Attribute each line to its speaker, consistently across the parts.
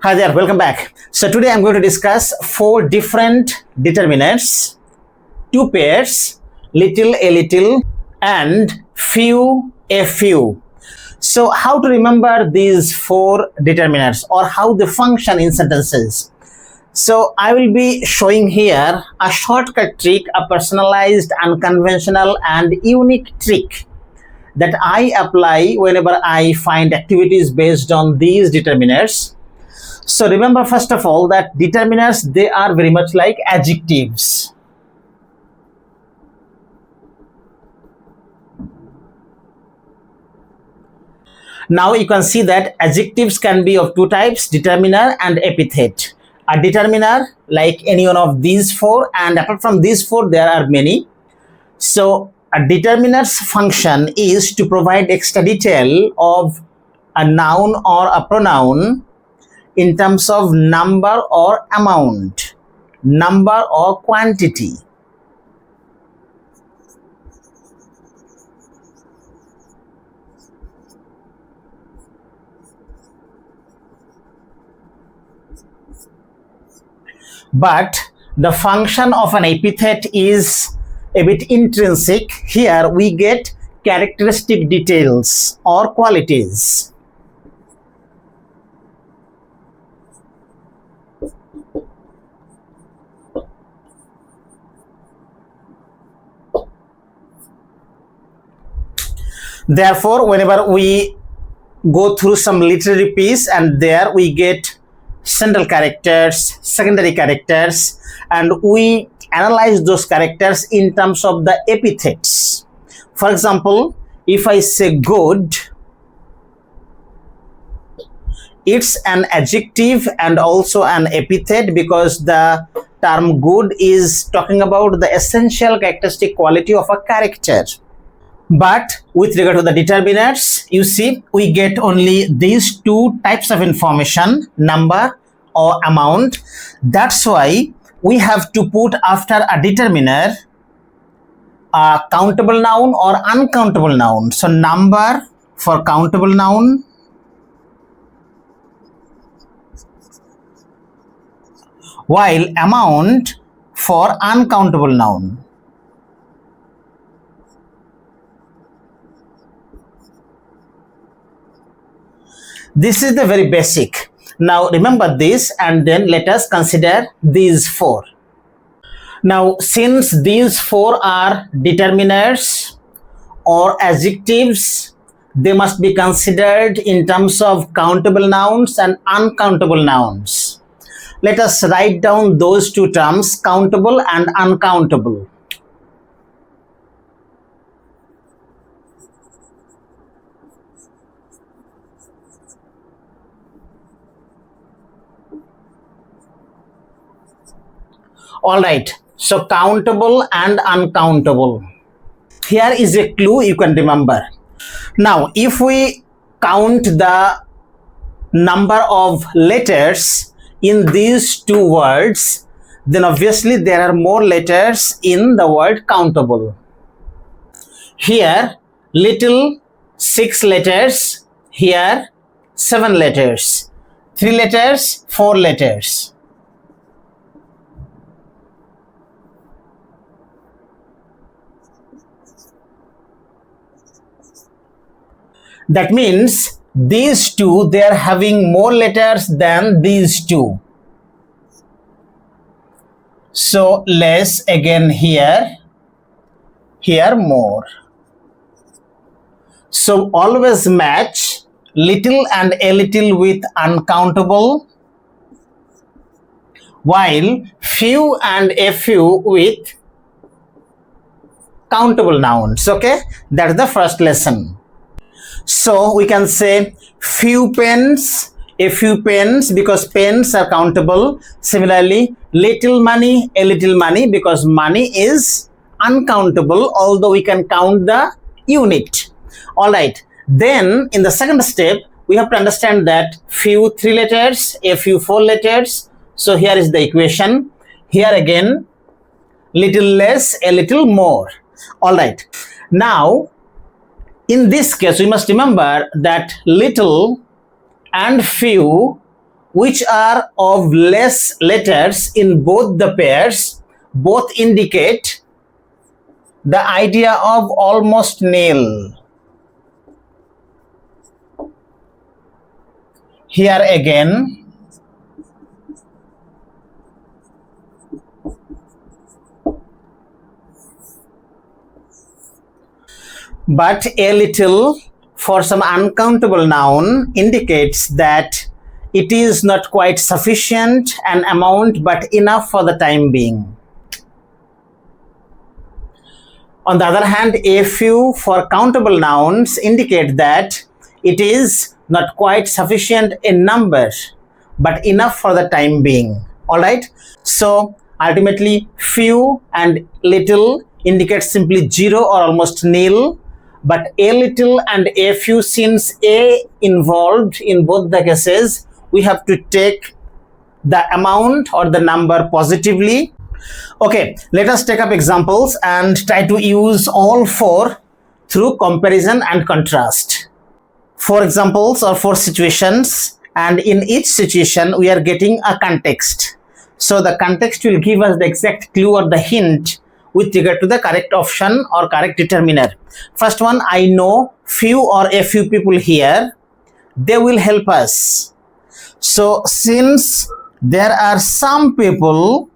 Speaker 1: Hi there, welcome back. So today I'm going to discuss 4 different determinants, 2 pairs, little, a little, and few, a few. So how to remember these 4 determinants or how they function in sentences? So I will be showing here a shortcut trick, a personalized, unconventional, and unique trick that I apply whenever I find activities based on these determinants. So remember, first of all, that determinants, they are very much like adjectives. Now you can see that adjectives can be of 2 types, determiner and epithet. A determiner like any one of these 4, and apart from these 4 there are many. So a determiner's function is to provide extra detail of a noun or a pronoun in terms of number or amount, number or quantity. But the function of an epithet is a bit intrinsic. Here we get characteristic details or qualities. Therefore, whenever we go through some literary piece and there we get central characters, secondary characters, and we analyze those characters in terms of the epithets. For example, if I say good, it's an adjective and also an epithet because the term good is talking about the essential characteristic quality of a character. But with regard to the determinants, you see, we get only these 2 types of information, number or amount. That's why we have to put after a determiner a countable noun or uncountable noun. So number for countable noun, while amount for uncountable noun. This is the very basic. Now remember this and then let us consider these 4. Now since these 4 are determiners or adjectives, they must be considered in terms of countable nouns and uncountable nouns. Let us write down those 2 terms, countable and uncountable. All right, so countable and uncountable. Here is a clue you can remember. Now, if we count the number of letters in these 2 words, then obviously there are more letters in the word countable. Here, little 6 letters, here 7 letters, 3 letters, 4 letters. That means these 2, they are having more letters than these 2. So less again here, here more. So always match little and a little with uncountable, while few and a few with countable nouns. Okay, that's the first lesson. So we can say few pens, a few pens because pens are countable. Similarly, little money, a little money because money is uncountable, although we can count the unit. All right. Then in the second step, we have to understand that few 3 letters, a few 4 letters. So here is the equation. Here again, little less, a little more. All right. Now, in this case, we must remember that little and few which are of less letters in both the pairs, both indicate the idea of almost nil. Here again, but a little for some uncountable noun indicates that it is not quite sufficient an amount but enough for the time being. On the other hand, a few for countable nouns indicate that it is not quite sufficient in number but enough for the time being. All right, so ultimately few and little indicates simply zero or almost nil, but a little and a few, since a involved in both the cases, we have to take the amount or the number positively. Okay, let us take up examples and try to use all four through comparison and contrast. 4 examples or 4 situations, and in each situation we are getting a context. So the context will give us the exact clue or the hint with regard to the correct option or correct determiner. First one, I know few or a few people here, they will help us. So since there are some people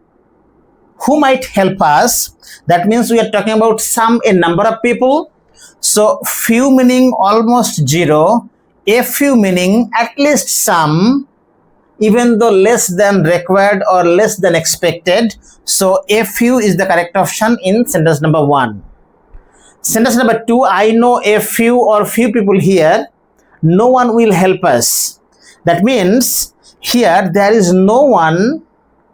Speaker 1: who might help us, that means we are talking about a number of people. So few meaning almost zero, a few meaning at least some, even though less than required or less than expected. So a few is the correct option in sentence number 1. Sentence number 2, I know a few or few people here, no one will help us. That means here there is no one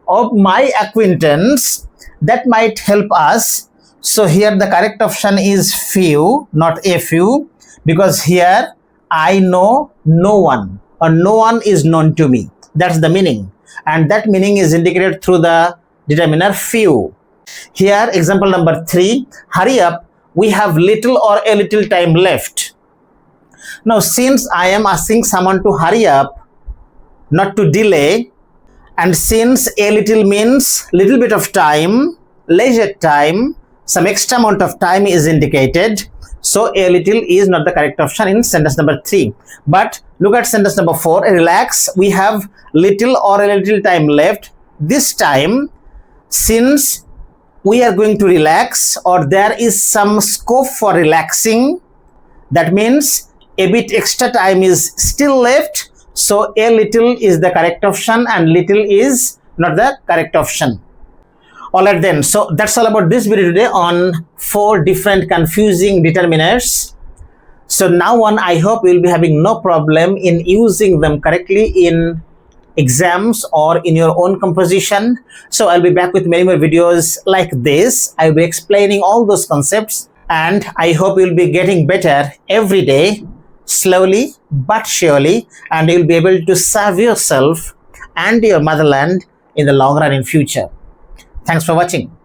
Speaker 1: of my acquaintance that might help us. So here the correct option is few, not a few, because here I know no one or no one is known to me. That's the meaning, and that meaning is indicated through the determiner few. Here example number 3, hurry up, we have little or a little time left. Now since I am asking someone to hurry up, not to delay, and since a little means little bit of time, leisure time, some extra amount of time is indicated, so a little is not the correct option in sentence number 3. But look at sentence number 4, relax, we have little or a little time left. This time, since we are going to relax or there is some scope for relaxing, that means a bit extra time is still left, so a little is the correct option and little is not the correct option. Alright then, so that's all about this video today on 4 different confusing determiners. So now on, I hope you'll be having no problem in using them correctly in exams or in your own composition. So I'll be back with many more videos like this. I'll be explaining all those concepts, and I hope you'll be getting better every day, slowly but surely, and you'll be able to serve yourself and your motherland in the long run in future. Thanks for watching.